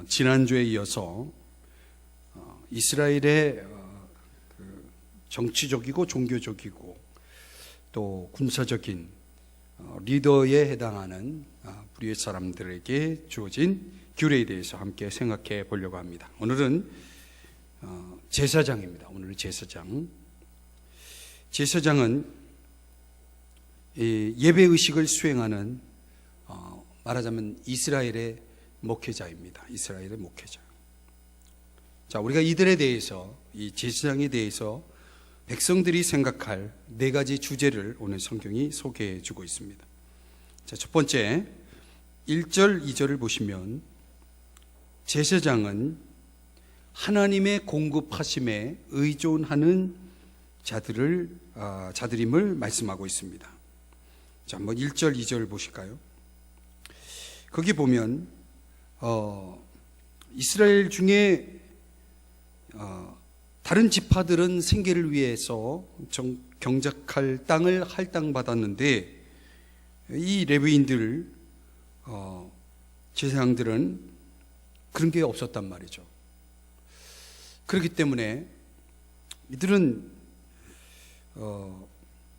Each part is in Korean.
지난주에 이어서 이스라엘의 정치적이고 종교적이고 또 군사적인 리더에 해당하는 불의의 사람들에게 주어진 규례에 대해서 함께 생각해 보려고 합니다. 오늘은 제사장입니다. 오늘은 제사장. 제사장은 예배의식을 수행하는 말하자면 이스라엘의 목회자입니다. 이스라엘의 목회자. 자, 우리가 이들에 대해서, 이 제사장에 대해서 백성들이 생각할 네 가지 주제를 오늘 성경이 소개해 주고 있습니다. 자, 첫 번째 1절, 2절을 보시면 제사장은 하나님의 공급하심에 의존하는 자들임을 말씀하고 있습니다. 자, 한번 1절, 2절 보실까요? 거기 보면 이스라엘 중에 다른 지파들은 생계를 위해서 경작할 땅을 할당받았는데 이 레위인들 제사장들은 그런 게 없었단 말이죠. 그렇기 때문에 이들은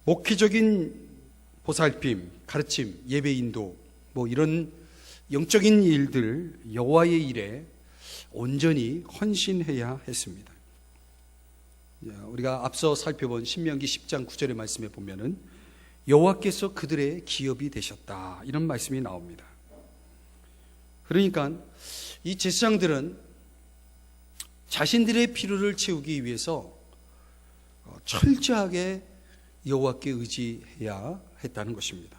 목회적인 보살핌, 가르침, 예배 인도 뭐 이런 영적인 일들, 여호와의 일에 온전히 헌신해야 했습니다. 우리가 앞서 살펴본 신명기 10장 9절의 말씀에 보면은 여호와께서 그들의 기업이 되셨다, 이런 말씀이 나옵니다. 그러니까 이 제사장들은 자신들의 필요를 채우기 위해서 철저하게 여호와께 의지해야 했다는 것입니다.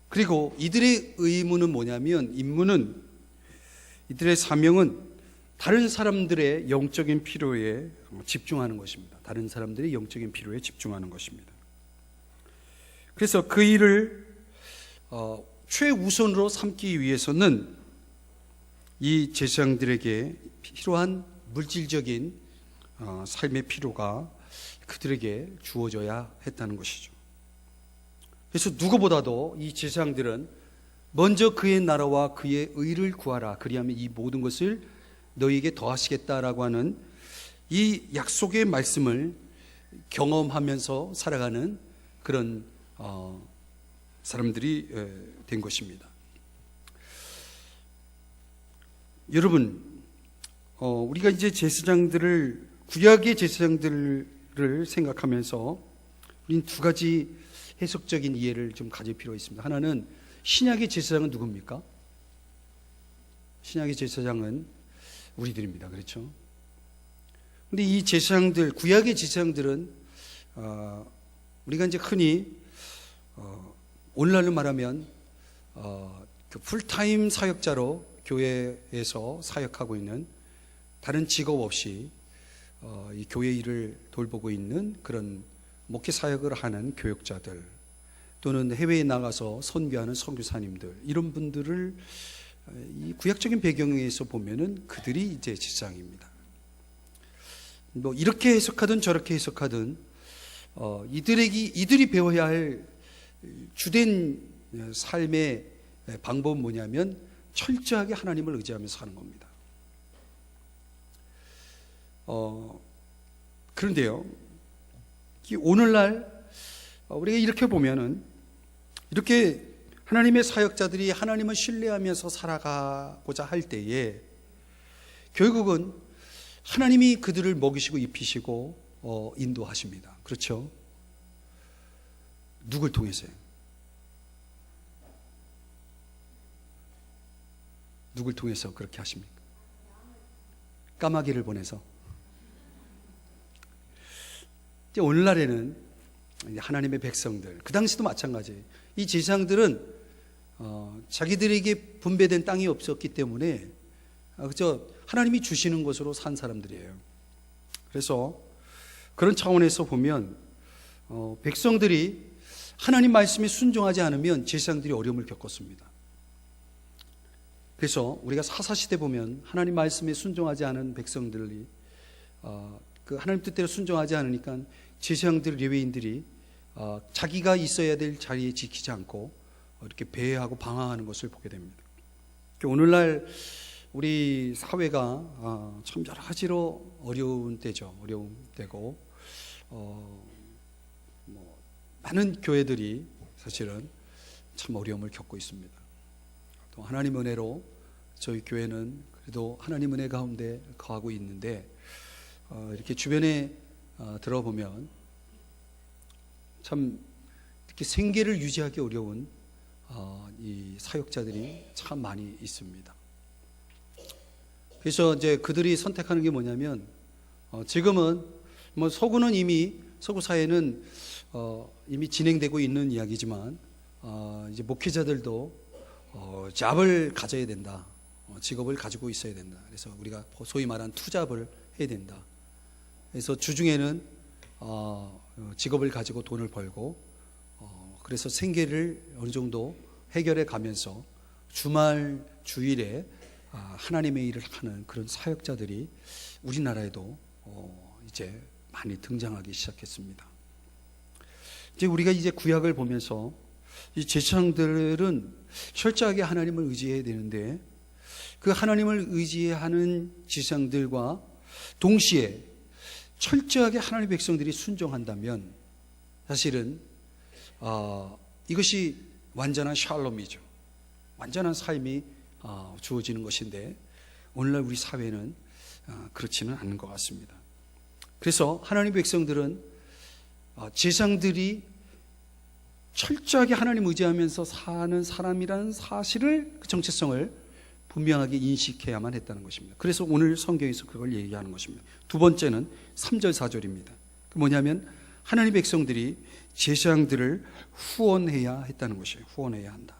그리고 이들의 의무는 뭐냐면, 임무는, 이들의 사명은 다른 사람들의 영적인 필요에 집중하는 것입니다. 다른 사람들의 영적인 필요에 집중하는 것입니다. 그래서 그 일을 최우선으로 삼기 위해서는 이 제사장들에게 필요한 물질적인 삶의 필요가 그들에게 주어져야 했다는 것이죠. 그래서 누구보다도 이 제사장들은 먼저 그의 나라와 그의 의를 구하라, 그리하면 이 모든 것을 너희에게 더하시겠다라고 하는 이 약속의 말씀을 경험하면서 살아가는 그런 사람들이 된 것입니다. 여러분, 우리가 이제 제사장들을, 구약의 제사장들을 생각하면서 우리는 두 가지 해석적인 이해를 좀 가질 필요가 있습니다. 하나는, 신약의 제사장은 누굽니까? 신약의 제사장은 우리들입니다. 그렇죠? 근데 이 제사장들, 구약의 제사장들은 우리가 이제 흔히 오늘날로 말하면 그 풀타임 사역자로 교회에서 사역하고 있는, 다른 직업 없이 이 교회 일을 돌보고 있는 그런 목회 사역을 하는 교역자들, 또는 해외에 나가서 선교하는 선교사님들, 이런 분들을 이 구약적인 배경에서 보면은 그들이 이제 제사장입니다. 뭐 이렇게 해석하든 저렇게 해석하든 이들이 배워야 할 주된 삶의 방법은 뭐냐면 철저하게 하나님을 의지하면서 사는 겁니다. 그런데요, 오늘날 우리가 이렇게 보면은, 이렇게 하나님의 사역자들이 하나님을 신뢰하면서 살아가고자 할 때에 결국은 하나님이 그들을 먹이시고 입히시고 인도하십니다. 그렇죠? 누굴 통해서요? 누굴 통해서 그렇게 하십니까? 까마귀를 보내서. 이제 오늘날에는 하나님의 백성들, 그 당시도 마찬가지예요. 이 제사장들은 자기들에게 분배된 땅이 없었기 때문에 그저 하나님이 주시는 것으로 산 사람들이에요. 그래서 그런 차원에서 보면 백성들이 하나님 말씀에 순종하지 않으면 제사장들이 어려움을 겪었습니다. 그래서 우리가 사사시대 보면 하나님 말씀에 순종하지 않은 백성들이 그 하나님 뜻대로 순종하지 않으니까 제사장들, 레위인들이 자기가 있어야 될 자리에 지키지 않고 이렇게 배회하고 방황하는 것을 보게 됩니다. 오늘날 우리 사회가 참 여러 가지로 어려운 때죠. 어려운 때고 많은 교회들이 사실은 참 어려움을 겪고 있습니다. 또 하나님 은혜로 저희 교회는 그래도 하나님 은혜 가운데 거하고 있는데 이렇게 주변에 들어보면 참 이렇게 생계를 유지하기 어려운 이 사역자들이 참 많이 있습니다. 그래서 이제 그들이 선택하는 게 뭐냐면 지금은 뭐 서구 사회는 이미 진행되고 있는 이야기지만 이제 목회자들도 잡을 가져야 된다. 직업을 가지고 있어야 된다. 그래서 우리가 소위 말하는 투잡을 해야 된다. 그래서 주중에는 직업을 가지고 돈을 벌고 그래서 생계를 어느 정도 해결해 가면서 주일에 하나님의 일을 하는 그런 사역자들이 우리나라에도 이제 많이 등장하기 시작했습니다. 이제 우리가 이제 구약을 보면서 이 제사장들은 철저하게 하나님을 의지해야 되는데 그 하나님을 의지하는 제사장들과 동시에 철저하게 하나님의 백성들이 순종한다면 사실은 이것이 완전한 샬롬이죠. 완전한 삶이 주어지는 것인데 오늘날 우리 사회는 그렇지는 않은 것 같습니다. 그래서 하나님의 백성들은 제사장들이 철저하게 하나님 의지하면서 사는 사람이라는 사실을, 그 정체성을 분명하게 인식해야만 했다는 것입니다. 그래서 오늘 성경에서 그걸 얘기하는 것입니다. 두 번째는 3절 4절입니다. 그 뭐냐면 하나님의 백성들이 제사장들을 후원해야 했다는 것이에요. 후원해야 한다.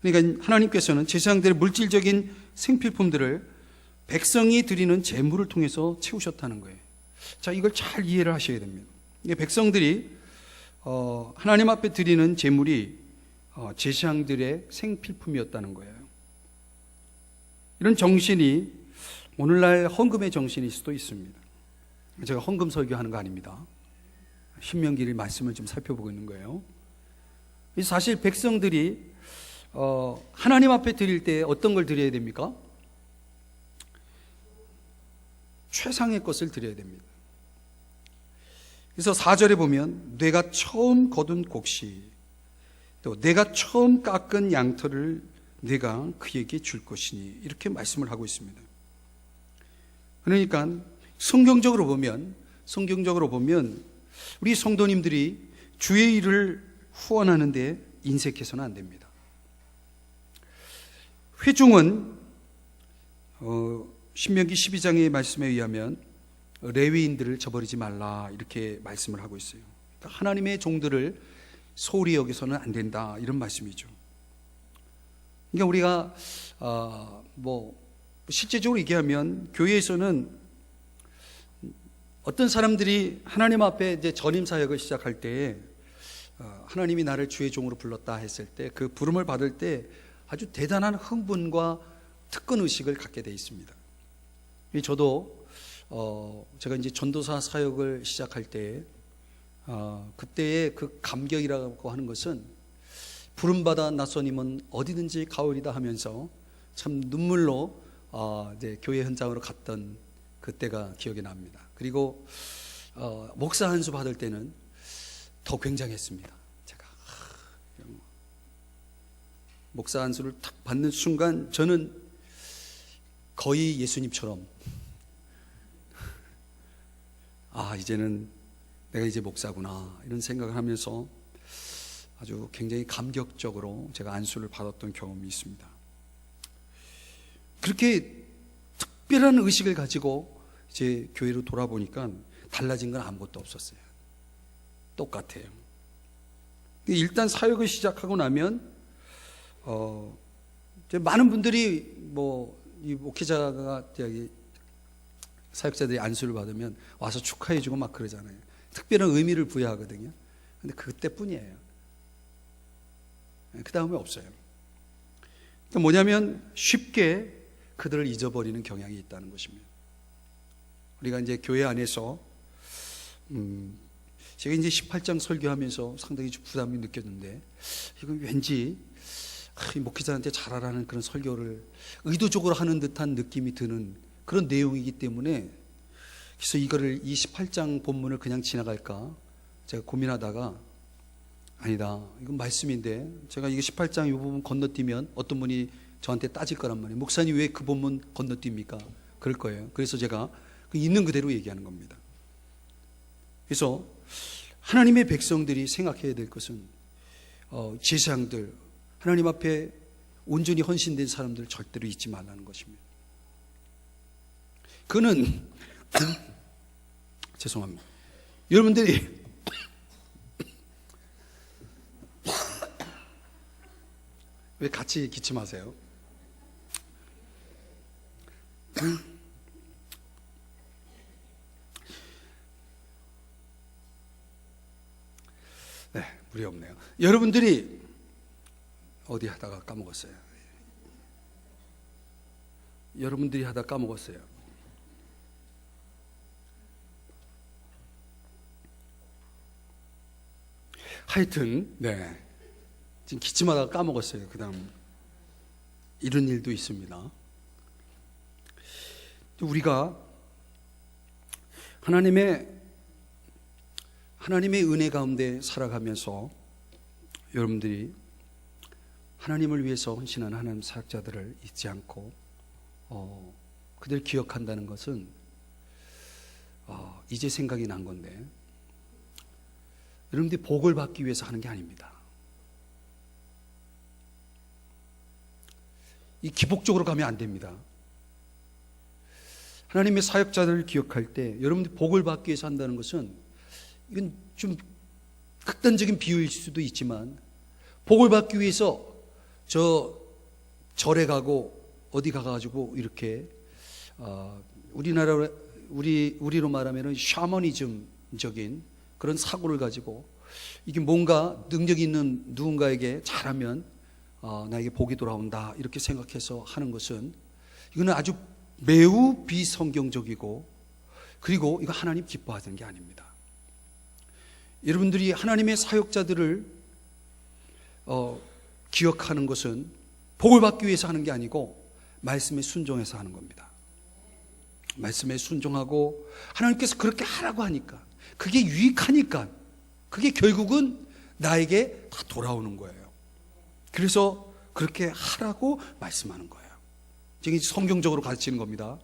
그러니까 하나님께서는 제사장들의 물질적인 생필품들을 백성이 드리는 제물을 통해서 채우셨다는 거예요. 자, 이걸 잘 이해를 하셔야 됩니다. 백성들이 하나님 앞에 드리는 제물이 제사장들의 생필품이었다는 거예요. 이런 정신이 오늘날 헌금의 정신일 수도 있습니다. 제가 헌금 설교하는 거 아닙니다. 신명기를 말씀을 좀 살펴보고 있는 거예요. 사실 백성들이 하나님 앞에 드릴 때 어떤 걸 드려야 됩니까? 최상의 것을 드려야 됩니다. 그래서 4절에 보면 내가 처음 거둔 곡식, 또 내가 처음 깎은 양털을 내가 그에게 줄 것이니, 이렇게 말씀을 하고 있습니다. 그러니까 성경적으로 보면 우리 성도님들이 주의 일을 후원하는데 인색해서는 안 됩니다. 회중은 신명기 12장의 말씀에 의하면 레위인들을 저버리지 말라, 이렇게 말씀을 하고 있어요. 그러니까 하나님의 종들을 소홀히 여기서는 안 된다, 이런 말씀이죠. 그러니까 우리가 실제적으로 얘기하면 교회에서는 어떤 사람들이 하나님 앞에 이제 전임 사역을 시작할 때 하나님이 나를 주의 종으로 불렀다 했을 때 그 부름을 받을 때 아주 대단한 흥분과 특권 의식을 갖게 돼 있습니다. 저도 제가 이제 전도사 사역을 시작할 때 그때의 그 감격이라고 하는 것은 부름받아 나선임은 어디든지 가오리다 하면서 참 눈물로 이제 교회 현장으로 갔던 그때가 기억이 납니다. 그리고 목사 한 수 받을 때는 더 굉장했습니다. 제가 목사 한 수를 탁 받는 순간 저는 거의 예수님처럼 이제는 내가 이제 목사구나, 이런 생각을 하면서 아주 굉장히 감격적으로 제가 안수를 받았던 경험이 있습니다. 그렇게 특별한 의식을 가지고 이제 교회로 돌아보니까 달라진 건 아무것도 없었어요. 똑같아요. 일단 사역을 시작하고 나면 이제 많은 분들이 이 목회자가 사역자들이 안수를 받으면 와서 축하해주고 막 그러잖아요. 특별한 의미를 부여하거든요. 근데 그때뿐이에요. 그 다음에 없어요. 그러니까 뭐냐면 쉽게 그들을 잊어버리는 경향이 있다는 것입니다. 우리가 이제 교회 안에서 제가 이제 18장 설교하면서 상당히 부담이 느꼈는데 이건 왠지 이 목회자한테 잘하라는 그런 설교를 의도적으로 하는 듯한 느낌이 드는 그런 내용이기 때문에, 그래서 이거를 이 18장 본문을 그냥 지나갈까 제가 고민하다가, 아니다, 이건 말씀인데 제가 이게 18장 이 부분 건너뛰면 어떤 분이 저한테 따질 거란 말이에요. 목사님 왜 그 본문 건너뜁니까? 그럴 거예요. 그래서 제가 있는 그대로 얘기하는 겁니다. 그래서 하나님의 백성들이 생각해야 될 것은, 제사장들, 하나님 앞에 온전히 헌신된 사람들 절대로 잊지 말라는 것입니다. 그는 죄송합니다. 여러분들이 왜 같이 기침하세요? 네, 물이 없네요. 여러분들이 어디 하다가 까먹었어요. 여러분들이 하다 까먹었어요. 하여튼, 네, 지금 기침하다가 까먹었어요. 그 다음 이런 일도 있습니다. 우리가 하나님의 은혜 가운데 살아가면서 여러분들이 하나님을 위해서 헌신하는 하나님 사역자들을 잊지 않고 그들 기억한다는 것은 이제 생각이 난 건데, 여러분들이 복을 받기 위해서 하는 게 아닙니다. 이 기복적으로 가면 안 됩니다. 하나님의 사역자들을 기억할 때 여러분들이 복을 받기 위해서 한다는 것은, 이건 좀 극단적인 비유일 수도 있지만, 복을 받기 위해서 절에 가고 어디 가가지고 이렇게 우리로 말하면 샤머니즘적인 그런 사고를 가지고, 이게 뭔가 능력 있는 누군가에게 잘하면 나에게 복이 돌아온다 이렇게 생각해서 하는 것은, 이거는 아주 매우 비성경적이고, 그리고 이거 하나님 기뻐하는 게 아닙니다. 여러분들이 하나님의 사역자들을 기억하는 것은 복을 받기 위해서 하는 게 아니고 말씀에 순종해서 하는 겁니다. 말씀에 순종하고 하나님께서 그렇게 하라고 하니까, 그게 유익하니까, 그게 결국은 나에게 다 돌아오는 거예요. 그래서 그렇게 하라고 말씀하는 거예요. 지금 성경적으로 가르치는 겁니다.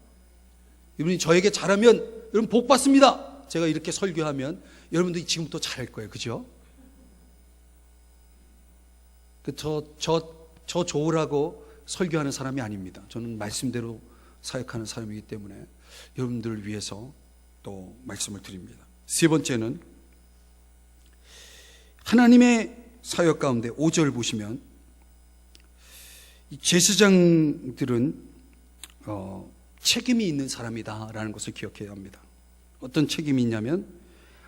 여러분이 저에게 잘하면 여러분 복 받습니다. 제가 이렇게 설교하면 여러분들이 지금부터 잘할 거예요. 그죠? 저 좋으라고 설교하는 사람이 아닙니다. 저는 말씀대로 사역하는 사람이기 때문에 여러분들을 위해서 또 말씀을 드립니다. 세 번째는, 하나님의 사역 가운데 5절 보시면, 이 제사장들은 책임이 있는 사람이다라는 것을 기억해야 합니다. 어떤 책임이 있냐면,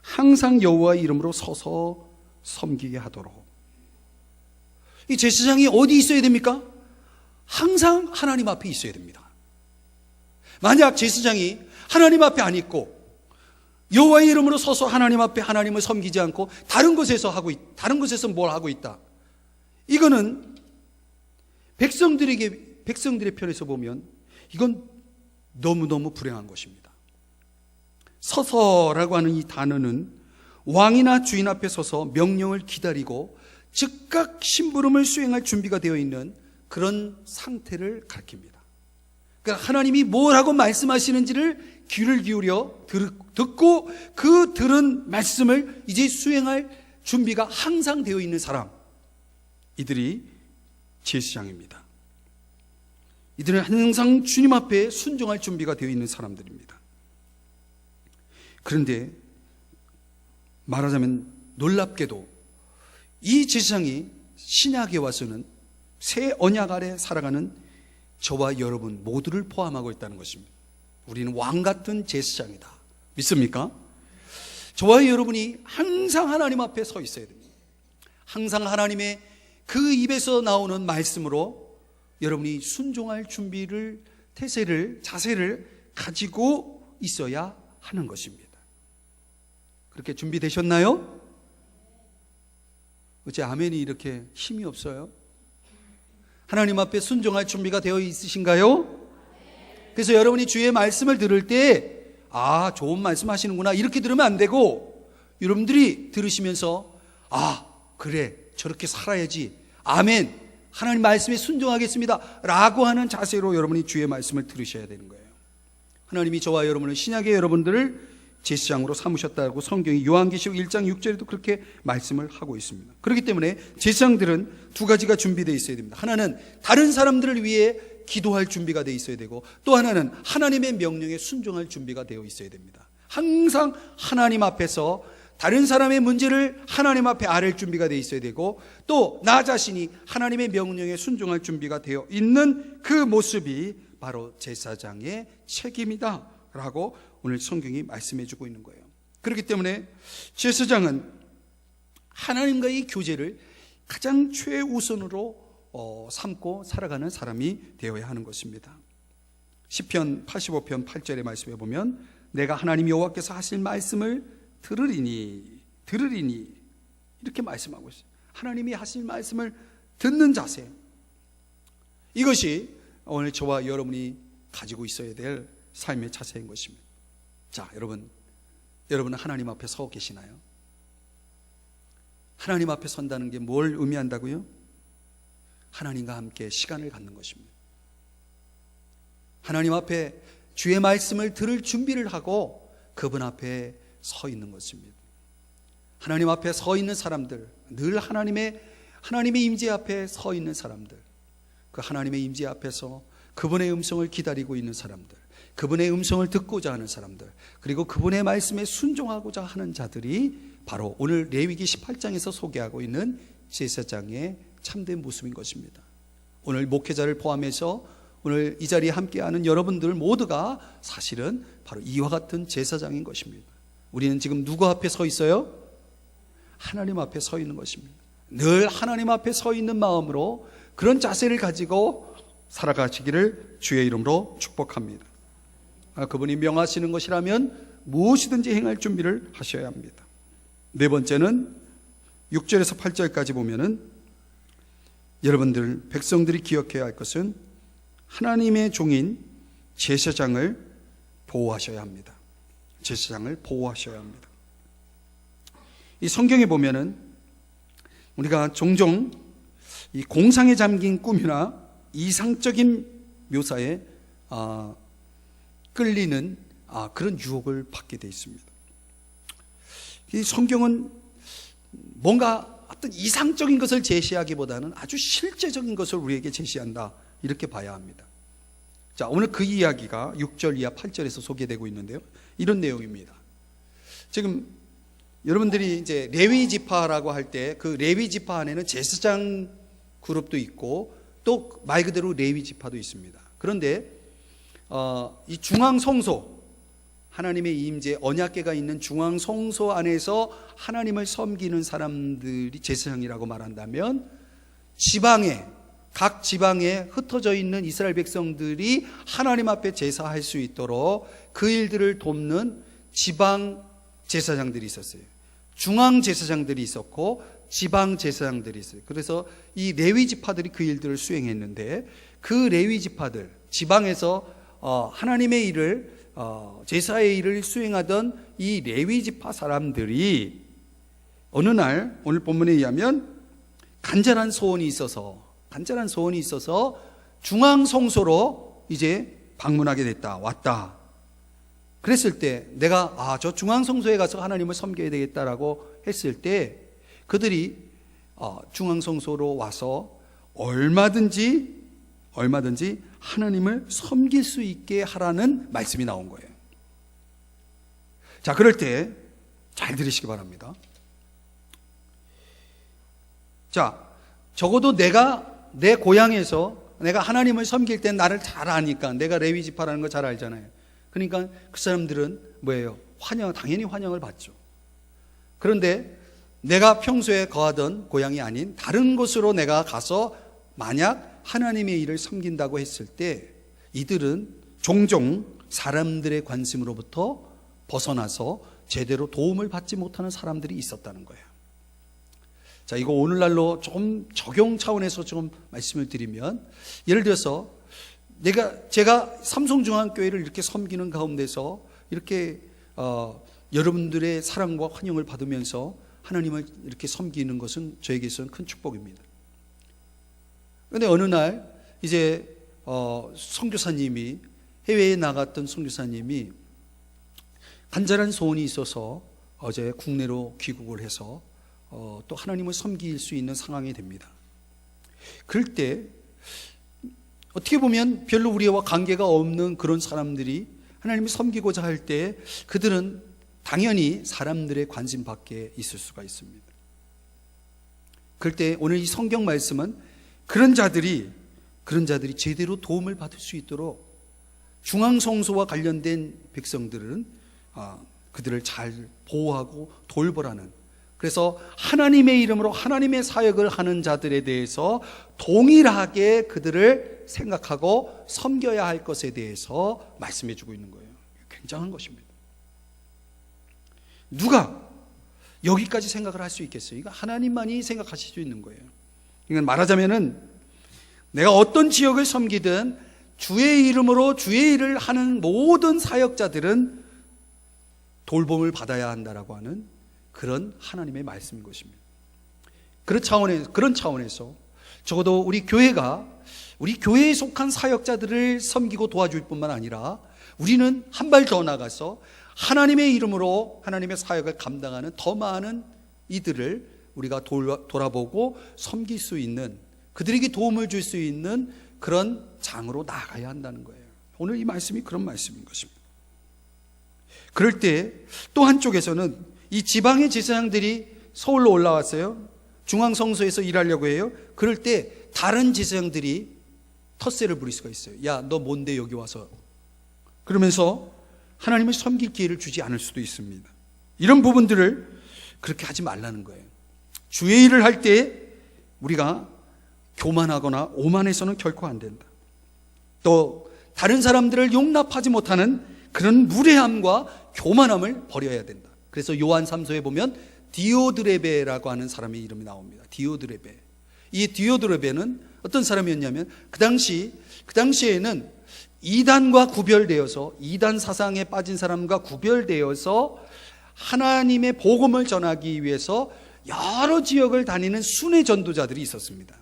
항상 여호와의 이름으로 서서 섬기게 하도록. 이 제사장이 어디 있어야 됩니까? 항상 하나님 앞에 있어야 됩니다. 만약 제사장이 하나님 앞에 안 있고 여호와의 이름으로 서서 하나님 앞에 하나님을 섬기지 않고 다른 곳에서 뭘 하고 있다, 이거는 백성들의 편에서 보면 이건 너무너무 불행한 것입니다. 서서라고 하는 이 단어는 왕이나 주인 앞에 서서 명령을 기다리고 즉각 심부름을 수행할 준비가 되어 있는 그런 상태를 가리킵니다. 그러니까 하나님이 뭐라고 말씀하시는지를 귀를 기울여 듣고 그 들은 말씀을 이제 수행할 준비가 항상 되어 있는 사람, 이들이 제사장입니다. 이들은 항상 주님 앞에 순종할 준비가 되어 있는 사람들입니다. 그런데 말하자면 놀랍게도 이 제사장이 신약에 와서는 새 언약 아래 살아가는 저와 여러분 모두를 포함하고 있다는 것입니다. 우리는 왕 같은 제사장이다. 믿습니까? 저와 여러분이 항상 하나님 앞에 서 있어야 됩니다. 항상 하나님의 그 입에서 나오는 말씀으로 여러분이 순종할 준비를, 태세를, 자세를 가지고 있어야 하는 것입니다. 그렇게 준비되셨나요? 어째 아멘이 이렇게 힘이 없어요? 하나님 앞에 순종할 준비가 되어 있으신가요? 그래서 여러분이 주의 말씀을 들을 때 좋은 말씀 하시는구나 이렇게 들으면 안 되고, 여러분들이 들으시면서 그래 저렇게 살아야지, 아멘, 하나님 말씀에 순종하겠습니다 라고 하는 자세로 여러분이 주의 말씀을 들으셔야 되는 거예요. 하나님이 저와 여러분을, 신약의 여러분들을 제사장으로 삼으셨다고 성경이 요한계시록 1장 6절에도 그렇게 말씀을 하고 있습니다. 그렇기 때문에 제사장들은 두 가지가 준비되어 있어야 됩니다. 하나는 다른 사람들을 위해 기도할 준비가 되어 있어야 되고, 또 하나는 하나님의 명령에 순종할 준비가 되어 있어야 됩니다. 항상 하나님 앞에서 다른 사람의 문제를 하나님 앞에 아뢰을 준비가 되어 있어야 되고, 또 나 자신이 하나님의 명령에 순종할 준비가 되어 있는 그 모습이 바로 제사장의 책임이다 라고 오늘 성경이 말씀해 주고 있는 거예요. 그렇기 때문에 제사장은 하나님과의 교제를 가장 최우선으로 삼고 살아가는 사람이 되어야 하는 것입니다. 시편 85편 8절의 말씀에 보면 내가 하나님 여호와께서 하실 말씀을 들으리니 이렇게 말씀하고 있어요. 하나님이 하실 말씀을 듣는 자세, 이것이 오늘 저와 여러분이 가지고 있어야 될 삶의 자세인 것입니다. 자, 여러분은 하나님 앞에 서 계시나요? 하나님 앞에 선다는 게 뭘 의미한다고요? 하나님과 함께 시간을 갖는 것입니다. 하나님 앞에 주의 말씀을 들을 준비를 하고 그분 앞에 서 있는 것입니다. 하나님 앞에 서 있는 사람들, 늘 하나님의 임재 앞에 서 있는 사람들, 그 하나님의 임재 앞에서 그분의 음성을 기다리고 있는 사람들, 그분의 음성을 듣고자 하는 사람들, 그리고 그분의 말씀에 순종하고자 하는 자들이 바로 오늘 레위기 18장에서 소개하고 있는 제사장의 참된 모습인 것입니다. 오늘 목회자를 포함해서 오늘 이 자리에 함께하는 여러분들 모두가 사실은 바로 이와 같은 제사장인 것입니다. 우리는 지금 누구 앞에 서 있어요? 하나님 앞에 서 있는 것입니다. 늘 하나님 앞에 서 있는 마음으로 그런 자세를 가지고 살아가시기를 주의 이름으로 축복합니다. 그분이 명하시는 것이라면 무엇이든지 행할 준비를 하셔야 합니다. 네 번째는 6절에서 8절까지 보면은 여러분들 백성들이 기억해야 할 것은 하나님의 종인 제사장을 보호하셔야 합니다. 제사장을 보호하셔야 합니다. 이 성경에 보면은 우리가 종종 이 공상에 잠긴 꿈이나 이상적인 묘사에 끌리는 그런 유혹을 받게 되어 있습니다. 이 성경은 뭔가 어떤 이상적인 것을 제시하기보다는 아주 실제적인 것을 우리에게 제시한다, 이렇게 봐야 합니다. 자, 오늘 그 이야기가 6절 이하 8절에서 소개되고 있는데요, 이런 내용입니다. 지금 여러분들이 이제 레위 지파라고 할 때 그 레위 지파 안에는 제사장 그룹도 있고 또 말 그대로 레위 지파도 있습니다. 그런데 이 중앙 성소, 하나님의 임재 언약궤가 있는 중앙 성소 안에서 하나님을 섬기는 사람들이 제사장이라고 말한다면, 각 지방에 흩어져 있는 이스라엘 백성들이 하나님 앞에 제사할 수 있도록 그 일들을 돕는 지방 제사장들이 있었어요. 중앙 제사장들이 있었고 지방 제사장들이 있어요. 그래서 이 레위 지파들이 그 일들을 수행했는데, 그 레위 지파들, 지방에서 하나님의 일을, 제사의 일을 수행하던 이 레위 지파 사람들이 어느 날 오늘 본문에 의하면 간절한 소원이 있어서 중앙 성소로 이제 방문하게 됐다, 왔다. 그랬을 때 내가 저 중앙 성소에 가서 하나님을 섬겨야 되겠다라고 했을 때 그들이 중앙 성소로 와서 얼마든지 하나님을 섬길 수 있게 하라는 말씀이 나온 거예요. 자, 그럴 때 잘 들으시기 바랍니다. 자, 적어도 내가 내 고향에서 내가 하나님을 섬길 때 나를 잘 아니까, 내가 레위 지파라는 거 잘 알잖아요. 그러니까 그 사람들은 뭐예요? 당연히 환영을 받죠. 그런데 내가 평소에 거하던 고향이 아닌 다른 곳으로 내가 가서 만약 하나님의 일을 섬긴다고 했을 때 이들은 종종 사람들의 관심으로부터 벗어나서 제대로 도움을 받지 못하는 사람들이 있었다는 거예요. 자, 이거 오늘날로 좀 적용 차원에서 좀 말씀을 드리면, 예를 들어서 제가 삼성중앙교회를 이렇게 섬기는 가운데서 이렇게 여러분들의 사랑과 환영을 받으면서 하나님을 이렇게 섬기는 것은 저에게서는 큰 축복입니다. 그런데 어느 날 이제 선교사님이, 해외에 나갔던 선교사님이 간절한 소원이 있어서 어제 국내로 귀국을 해서 또 하나님을 섬길 수 있는 상황이 됩니다. 그럴 때 어떻게 보면 별로 우리와 관계가 없는 그런 사람들이 하나님을 섬기고자 할 때 그들은 당연히 사람들의 관심 밖에 있을 수가 있습니다. 그럴 때 오늘 이 성경 말씀은 그런 자들이 제대로 도움을 받을 수 있도록 중앙성소와 관련된 백성들은 그들을 잘 보호하고 돌보라는, 그래서 하나님의 이름으로 하나님의 사역을 하는 자들에 대해서 동일하게 그들을 생각하고 섬겨야 할 것에 대해서 말씀해 주고 있는 거예요. 굉장한 것입니다. 누가 여기까지 생각을 할 수 있겠어요? 이거 하나님만이 생각하실 수 있는 거예요. 이건 말하자면은 내가 어떤 지역을 섬기든 주의 이름으로 주의 일을 하는 모든 사역자들은 돌봄을 받아야 한다라고 하는 그런 하나님의 말씀인 것입니다. 그런 차원에서 적어도 우리 교회에 속한 사역자들을 섬기고 도와줄 뿐만 아니라 우리는 한 발 더 나가서 하나님의 이름으로 하나님의 사역을 감당하는 더 많은 이들을 우리가 돌아보고 섬길 수 있는, 그들에게 도움을 줄 수 있는 그런 장으로 나아가야 한다는 거예요. 오늘 이 말씀이 그런 말씀인 것입니다. 그럴 때 또 한쪽에서는 이 지방의 제사장들이 서울로 올라왔어요. 중앙성소에서 일하려고 해요. 그럴 때 다른 제사장들이 텃세를 부릴 수가 있어요. 야, 너 뭔데 여기 와서? 그러면서 하나님을 섬길 기회를 주지 않을 수도 있습니다. 이런 부분들을 그렇게 하지 말라는 거예요. 주의 일을 할 때 우리가 교만하거나 오만해서는 결코 안 된다. 또 다른 사람들을 용납하지 못하는 그런 무례함과 교만함을 버려야 된다. 그래서 요한 3서에 보면 디오드레베라고 하는 사람의 이름이 나옵니다. 디오드레베. 이 디오드레베는 어떤 사람이었냐면 그 당시에는 이단과 구별되어서, 이단 사상에 빠진 사람과 구별되어서 하나님의 복음을 전하기 위해서 여러 지역을 다니는 순회 전도자들이 있었습니다.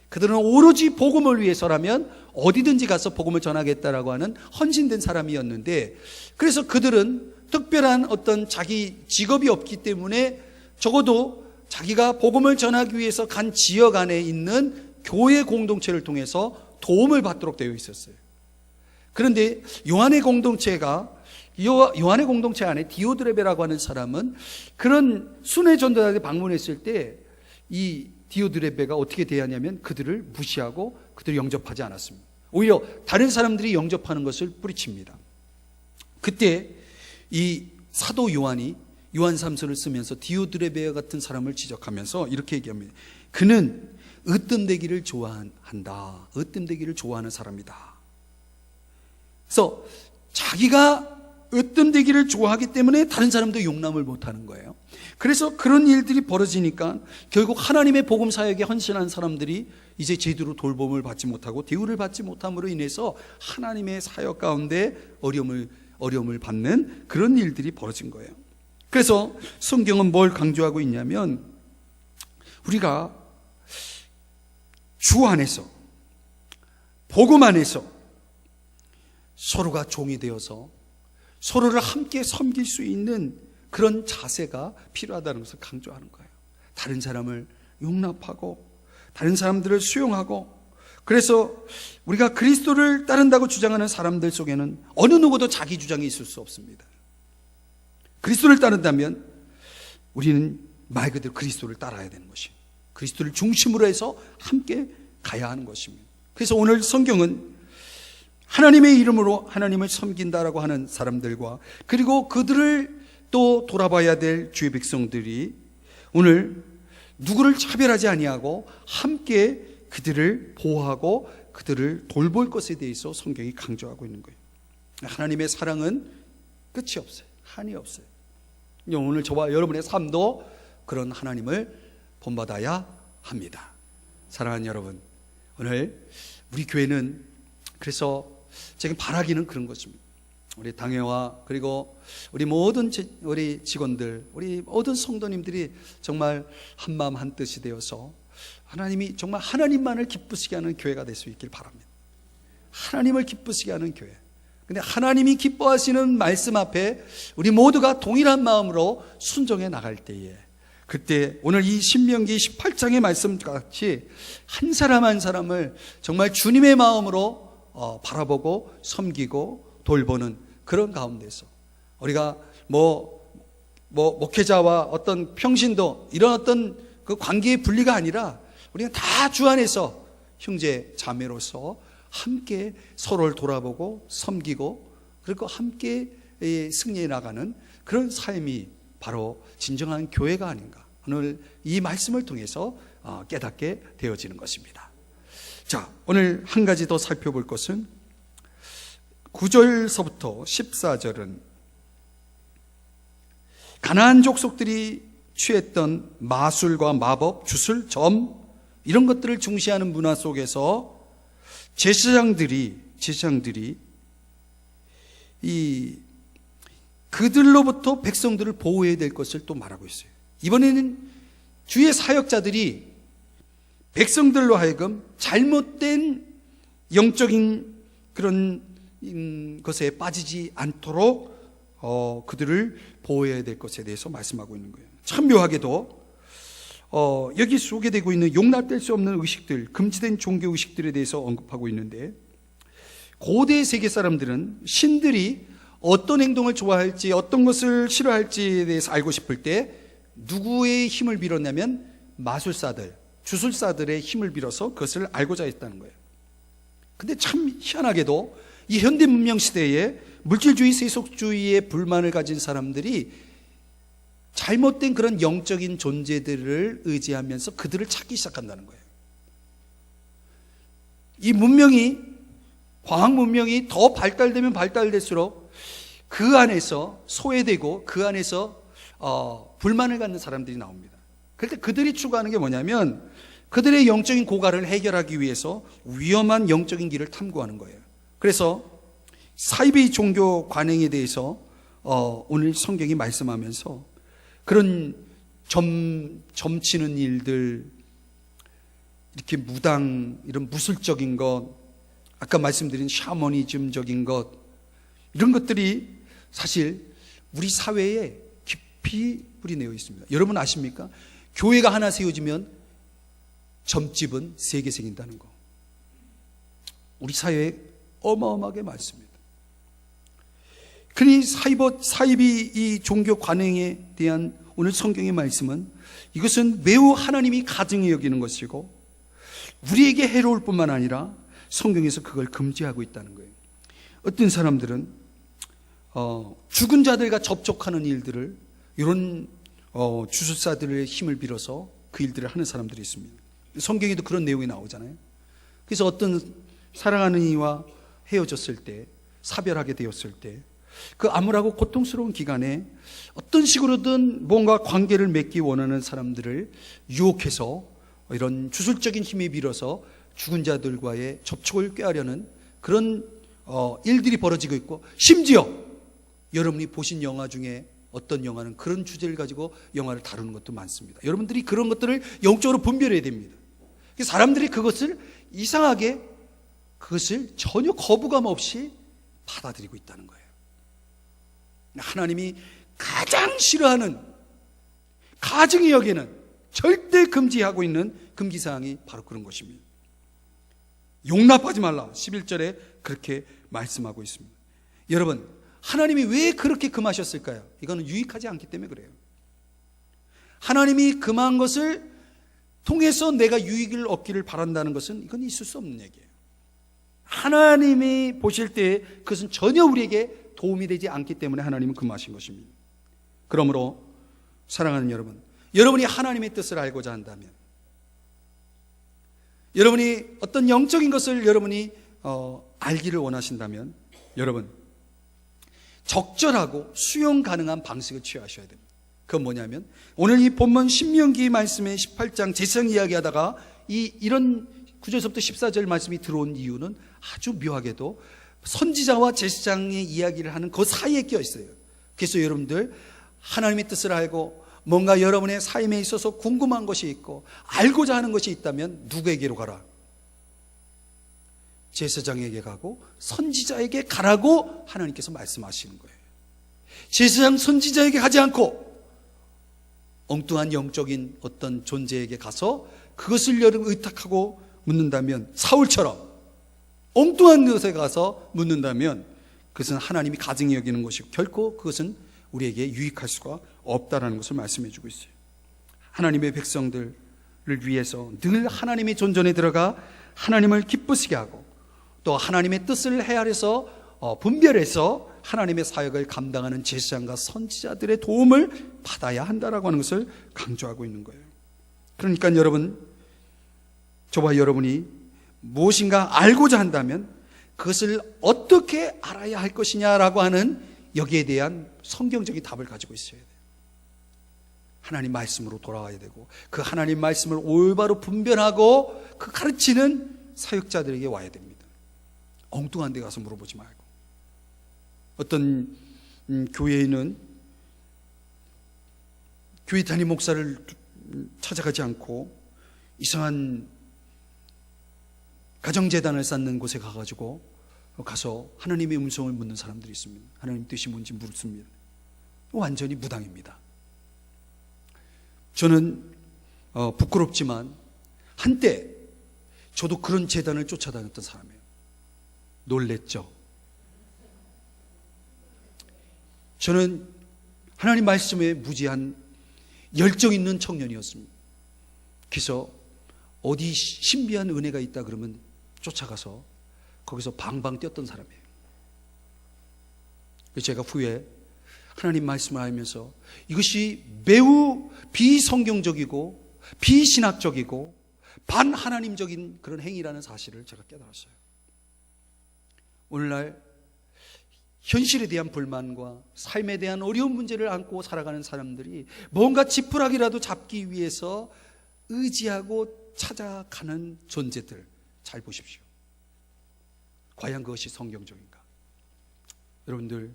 그들은 오로지 복음을 위해서라면 어디든지 가서 복음을 전하겠다라고 하는 헌신된 사람이었는데, 그래서 그들은 특별한 어떤 자기 직업이 없기 때문에 적어도 자기가 복음을 전하기 위해서 간 지역 안에 있는 교회 공동체를 통해서 도움을 받도록 되어 있었어요. 그런데 요한의 공동체 안에 디오드레베라고 하는 사람은 그런 순회 전도자들이 방문했을 때 이 디오드레베가 어떻게 대하냐면 그들을 무시하고 그들을 영접하지 않았습니다. 오히려 다른 사람들이 영접하는 것을 뿌리칩니다. 그때 이 사도 요한이 요한 3서를 쓰면서 디오드레베 같은 사람을 지적하면서 이렇게 얘기합니다. 그는 으뜸되기를 좋아한다. 으뜸되기를 좋아하는 사람이다. 그래서 자기가 으뜸되기를 좋아하기 때문에 다른 사람도 용납을 못하는 거예요. 그래서 그런 일들이 벌어지니까 결국 하나님의 복음 사역에 헌신한 사람들이 이제 제대로 돌봄을 받지 못하고 대우를 받지 못함으로 인해서 하나님의 사역 가운데 어려움을 받는 그런 일들이 벌어진 거예요. 그래서 성경은 뭘 강조하고 있냐면 우리가 주 안에서, 복음 안에서 서로가 종이 되어서 서로를 함께 섬길 수 있는 그런 자세가 필요하다는 것을 강조하는 거예요. 다른 사람을 용납하고 다른 사람들을 수용하고, 그래서 우리가 그리스도를 따른다고 주장하는 사람들 속에는 어느 누구도 자기 주장이 있을 수 없습니다. 그리스도를 따른다면 우리는 말 그대로 그리스도를 따라야 되는 것입니다. 그리스도를 중심으로 해서 함께 가야 하는 것입니다. 그래서 오늘 성경은 하나님의 이름으로 하나님을 섬긴다라고 하는 사람들과 그리고 그들을 또 돌아봐야 될 주의 백성들이 오늘 누구를 차별하지 아니하고 함께 그들을 보호하고 그들을 돌볼 것에 대해서 성경이 강조하고 있는 거예요. 하나님의 사랑은 끝이 없어요. 한이 없어요. 오늘 저와 여러분의 삶도 그런 하나님을 본받아야 합니다. 사랑하는 여러분, 오늘 우리 교회는 그래서 제가 바라기는 그런 것입니다. 우리 당회와 그리고 우리 모든 우리 직원들, 우리 모든 성도님들이 정말 한마음 한뜻이 되어서 하나님이 정말 하나님만을 기쁘시게 하는 교회가 될 수 있길 바랍니다. 하나님을 기쁘시게 하는 교회. 근데 하나님이 기뻐하시는 말씀 앞에 우리 모두가 동일한 마음으로 순종해 나갈 때에, 그때 오늘 이 신명기 18장의 말씀과 같이 한 사람 한 사람을 정말 주님의 마음으로 바라보고 섬기고 돌보는 그런 가운데서 우리가 목회자와 어떤 평신도 이런 어떤 그 관계의 분리가 아니라 우리가 다 주 안에서 형제 자매로서 함께 서로를 돌아보고 섬기고 그리고 함께 승리해 나가는 그런 삶이 바로 진정한 교회가 아닌가, 오늘 이 말씀을 통해서 깨닫게 되어지는 것입니다. 자, 오늘 한 가지 더 살펴볼 것은 9절서부터 14절은 가나안 족속들이 취했던 마술과 마법, 주술, 점 이런 것들을 중시하는 문화 속에서 제사장들이 그들로부터 백성들을 보호해야 될 것을 또 말하고 있어요. 이번에는 주의 사역자들이 백성들로 하여금 잘못된 영적인 그런 것에 빠지지 않도록 그들을 보호해야 될 것에 대해서 말씀하고 있는 거예요. 참 묘하게도 여기 소개되고 있는 용납될 수 없는 의식들, 금지된 종교 의식들에 대해서 언급하고 있는데, 고대 세계 사람들은 신들이 어떤 행동을 좋아할지 어떤 것을 싫어할지에 대해서 알고 싶을 때 누구의 힘을 빌었냐면 마술사들, 주술사들의 힘을 빌어서 그것을 알고자 했다는 거예요. 근데 참 희한하게도 이 현대 문명 시대에 물질주의, 세속주의에 불만을 가진 사람들이 잘못된 그런 영적인 존재들을 의지하면서 그들을 찾기 시작한다는 거예요. 이 문명이, 과학 문명이 더 발달되면 발달될수록 그 안에서 소외되고 그 안에서 불만을 갖는 사람들이 나옵니다. 그런데 그들이 추구하는 게 뭐냐면 그들의 영적인 고갈을 해결하기 위해서 위험한 영적인 길을 탐구하는 거예요. 그래서 사이비 종교 관행에 대해서 오늘 성경이 말씀하면서 그런 점치는 일들, 이렇게 무당, 이런 무술적인 것, 아까 말씀드린 샤머니즘적인 것, 이런 것들이 사실 우리 사회에 깊이 뿌리내어 있습니다. 여러분 아십니까? 교회가 하나 세워지면 점집은 3개 생긴다는 거. 우리 사회에 어마어마하게 많습니다. 그러니 사이비 이 종교 관행에 대한 오늘 성경의 말씀은 이것은 매우 하나님이 가증히 여기는 것이고 우리에게 해로울 뿐만 아니라 성경에서 그걸 금지하고 있다는 거예요. 어떤 사람들은 죽은 자들과 접촉하는 일들을 이런 주술사들의 힘을 빌어서 그 일들을 하는 사람들이 있습니다. 성경에도 그런 내용이 나오잖아요. 그래서 어떤 사랑하는 이와 헤어졌을 때, 사별하게 되었을 때 그 암울하고 고통스러운 기간에 어떤 식으로든 뭔가 관계를 맺기 원하는 사람들을 유혹해서 이런 주술적인 힘에 빌어서 죽은 자들과의 접촉을 꾀하려는 그런 일들이 벌어지고 있고, 심지어 여러분이 보신 영화 중에 어떤 영화는 그런 주제를 가지고 영화를 다루는 것도 많습니다. 여러분들이 그런 것들을 영적으로 분별해야 됩니다. 사람들이 그것을 이상하게 그것을 전혀 거부감 없이 받아들이고 있다는 거예요. 하나님이 가장 싫어하는, 가증히 여기는, 절대 금지하고 있는 금기사항이 바로 그런 것입니다. 용납하지 말라 11절에 그렇게 말씀하고 있습니다. 여러분, 하나님이 왜 그렇게 금하셨을까요? 이거는 유익하지 않기 때문에 그래요. 하나님이 금한 것을 통해서 내가 유익을 얻기를 바란다는 것은 이건 있을 수 없는 얘기예요. 하나님이 보실 때 그것은 전혀 우리에게 도움이 되지 않기 때문에 하나님은 금하신 것입니다. 그러므로 사랑하는 여러분, 여러분이 하나님의 뜻을 알고자 한다면, 여러분이 어떤 영적인 것을 여러분이 알기를 원하신다면, 여러분 적절하고 수용 가능한 방식을 취하셔야 됩니다. 그건 뭐냐면 오늘 이 본문 신명기 말씀의 18장 제사장 이야기하다가 이런 9절부터 14절 말씀이 들어온 이유는 아주 묘하게도 선지자와 제사장의 이야기를 하는 그 사이에 껴 있어요. 그래서 여러분들 하나님의 뜻을 알고 뭔가 여러분의 삶에 있어서 궁금한 것이 있고 알고자 하는 것이 있다면 누구에게로 가라? 제사장에게 가고 선지자에게 가라고 하나님께서 말씀하시는 거예요. 제사장 선지자에게 가지 않고 엉뚱한 영적인 어떤 존재에게 가서 그것을 여러분 의탁하고 묻는다면, 사울처럼 엉뚱한 것에 가서 묻는다면 그것은 하나님이 가증히 여기는 것이고 결코 그것은 우리에게 유익할 수가 없다라는 것을 말씀해 주고 있어요. 하나님의 백성들을 위해서 늘 하나님의 존전에 들어가 하나님을 기쁘시게 하고 또 하나님의 뜻을 헤아려서 분별해서 하나님의 사역을 감당하는 제사장과 선지자들의 도움을 받아야 한다라고 하는 것을 강조하고 있는 거예요. 그러니까 여러분, 저와 여러분이 무엇인가 알고자 한다면 그것을 어떻게 알아야 할 것이냐라고 하는 여기에 대한 성경적인 답을 가지고 있어야 돼요. 하나님 말씀으로 돌아와야 되고 그 하나님 말씀을 올바로 분별하고 그 가르치는 사역자들에게 와야 됩니다. 엉뚱한 데 가서 물어보지 말고. 어떤 교회에는 교회 담임 목사를 찾아가지 않고 이상한 가정재단을 쌓는 곳에 가가지고 가서 하나님의 음성을 묻는 사람들이 있습니다. 하나님 뜻이 뭔지 묻습니다. 완전히 무당입니다. 저는 부끄럽지만 한때 저도 그런 재단을 쫓아다녔던 사람이에요. 놀랬죠. 저는 하나님 말씀에 무지한 열정 있는 청년이었습니다. 그래서 어디 신비한 은혜가 있다 그러면 쫓아가서 거기서 방방 뛰었던 사람이에요. 그래서 제가 후에 하나님 말씀을 알면서 이것이 매우 비성경적이고 비신학적이고 반하나님적인 그런 행위라는 사실을 제가 깨달았어요. 오늘날 현실에 대한 불만과 삶에 대한 어려운 문제를 안고 살아가는 사람들이 뭔가 지푸라기라도 잡기 위해서 의지하고 찾아가는 존재들 잘 보십시오. 과연 그것이 성경적인가? 여러분들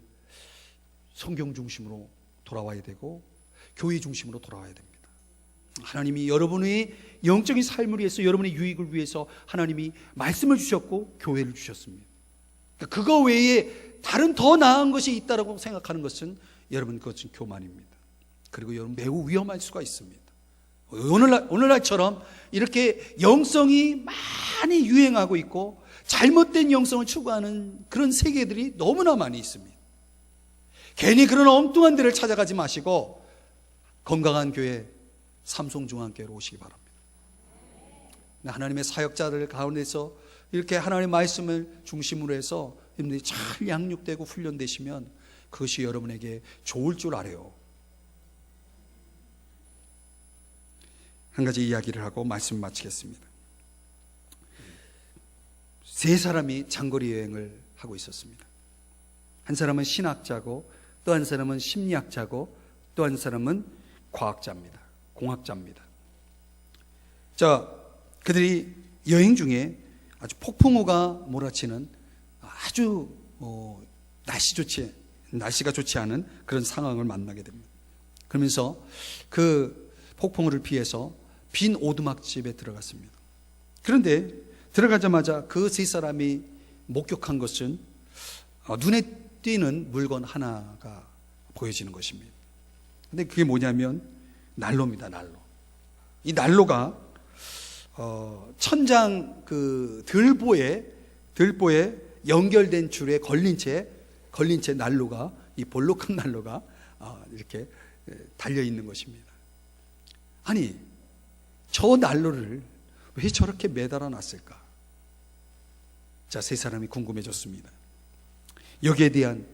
성경 중심으로 돌아와야 되고 교회 중심으로 돌아와야 됩니다. 하나님이 여러분의 영적인 삶을 위해서, 여러분의 유익을 위해서 하나님이 말씀을 주셨고 교회를 주셨습니다. 그거 외에 다른 더 나은 것이 있다고 생각하는 것은 여러분 그것은 교만입니다. 그리고 여러분 매우 위험할 수가 있습니다. 오늘날처럼 이렇게 영성이 많이 유행하고 있고 잘못된 영성을 추구하는 그런 세계들이 너무나 많이 있습니다. 괜히 그런 엉뚱한 데를 찾아가지 마시고 건강한 교회 삼송중앙교회로 오시기 바랍니다. 하나님의 사역자들 가운데서 이렇게 하나님의 말씀을 중심으로 해서 여러분들이 잘 양육되고 훈련되시면 그것이 여러분에게 좋을 줄 알아요. 한 가지 이야기를 하고 말씀 마치겠습니다. 세 사람이 장거리 여행을 하고 있었습니다. 한 사람은 신학자고 또 한 사람은 심리학자고 또 한 사람은 과학자입니다. 공학자입니다. 자, 그들이 여행 중에 아주 폭풍우가 몰아치는 아주 날씨가 좋지 않은 그런 상황을 만나게 됩니다. 그러면서 그 폭풍우를 피해서 빈 오두막집에 들어갔습니다. 그런데 들어가자마자 그 세 사람이 목격한 것은 눈에 띄는 물건 하나가 보여지는 것입니다. 근데 그게 뭐냐면 난로입니다. 난로. 이 난로가 천장 그 들보에 연결된 줄에 걸린 채 난로가, 이 볼록한 난로가 이렇게 달려 있는 것입니다. 아니, 저 난로를 왜 저렇게 매달아 놨을까? 자, 세 사람이 궁금해졌습니다. 여기에 대한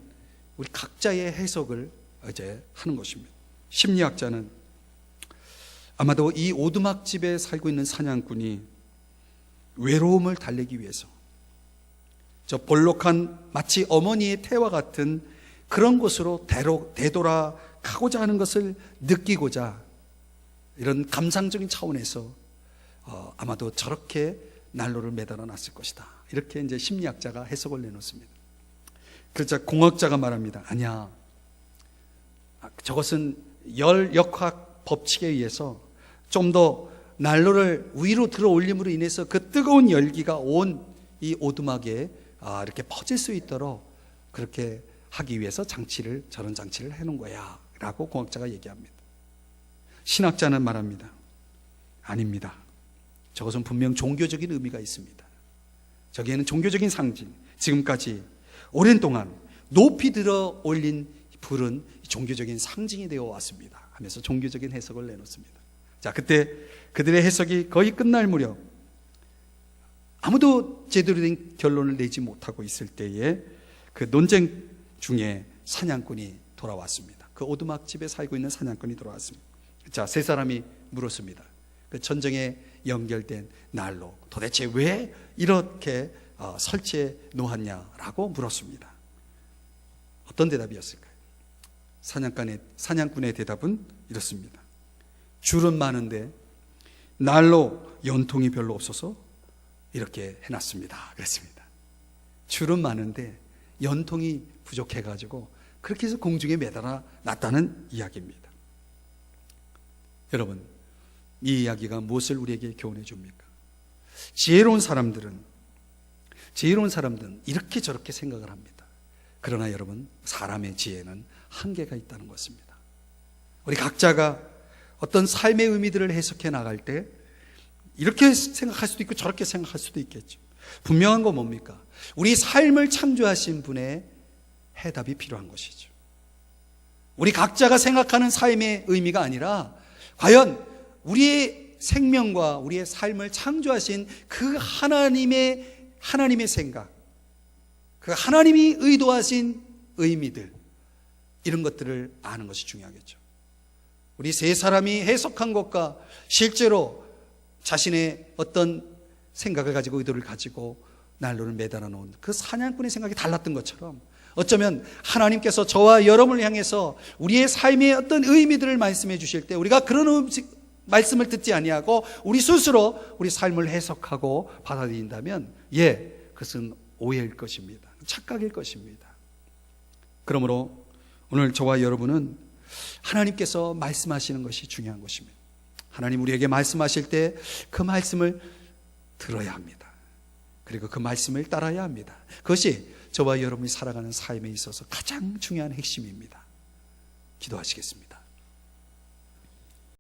우리 각자의 해석을 이제 하는 것입니다. 심리학자는 아마도 이 오두막집에 살고 있는 사냥꾼이 외로움을 달래기 위해서 저 볼록한 마치 어머니의 태와 같은 그런 곳으로 되돌아가고자 하는 것을 느끼고자 이런 감상적인 차원에서 아마도 저렇게 난로를 매달아 놨을 것이다. 이렇게 이제 심리학자가 해석을 내놓습니다. 그러자 공학자가 말합니다. 아니야. 저것은 열역학 법칙에 의해서 좀 더 난로를 위로 들어 올림으로 인해서 그 뜨거운 열기가 온 이 오두막에 이렇게 퍼질 수 있도록 그렇게 하기 위해서 저런 장치를 해놓은 거야 라고 공학자가 얘기합니다. 신학자는 말합니다. 아닙니다. 저것은 분명 종교적인 의미가 있습니다. 저기에는 종교적인 상징, 지금까지 오랜 동안 높이 들어 올린 불은 종교적인 상징이 되어 왔습니다 하면서 종교적인 해석을 내놓습니다. 자, 그때 그들의 해석이 거의 끝날 무렵 아무도 제대로 된 결론을 내지 못하고 있을 때에 그 논쟁 중에 사냥꾼이 돌아왔습니다. 그 오두막집에 살고 있는 사냥꾼이 돌아왔습니다. 자, 세 사람이 물었습니다. 그 전쟁에 연결된 난로 도대체 왜 이렇게 설치해 놓았냐라고 물었습니다. 어떤 대답이었을까요? 사냥꾼의 대답은 이렇습니다. 줄은 많은데 난로 연통이 별로 없어서 이렇게 해놨습니다. 그랬습니다. 줄은 많은데 연통이 부족해가지고 그렇게 해서 공중에 매달아 놨다는 이야기입니다. 여러분, 이 이야기가 무엇을 우리에게 교훈해 줍니까? 지혜로운 사람들은 이렇게 저렇게 생각을 합니다. 그러나 여러분, 사람의 지혜는 한계가 있다는 것입니다. 우리 각자가 어떤 삶의 의미들을 해석해 나갈 때 이렇게 생각할 수도 있고 저렇게 생각할 수도 있겠죠. 분명한 건 뭡니까? 우리 삶을 창조하신 분의 해답이 필요한 것이죠. 우리 각자가 생각하는 삶의 의미가 아니라 과연 우리의 생명과 우리의 삶을 창조하신 그 하나님의 생각, 그 하나님이 의도하신 의미들, 이런 것들을 아는 것이 중요하겠죠. 우리 세 사람이 해석한 것과 실제로 자신의 어떤 생각을 가지고 의도를 가지고 난로를 매달아 놓은 그 사냥꾼의 생각이 달랐던 것처럼 어쩌면 하나님께서 저와 여러분을 향해서 우리의 삶의 어떤 의미들을 말씀해 주실 때 우리가 그런 말씀을 듣지 아니하고 우리 스스로 우리 삶을 해석하고 받아들인다면 그것은 오해일 것입니다. 착각일 것입니다. 그러므로 오늘 저와 여러분은 하나님께서 말씀하시는 것이 중요한 것입니다. 하나님 우리에게 말씀하실 때 그 말씀을 들어야 합니다. 그리고 그 말씀을 따라야 합니다. 그것이 저와 여러분이 살아가는 삶에 있어서 가장 중요한 핵심입니다. 기도하시겠습니다.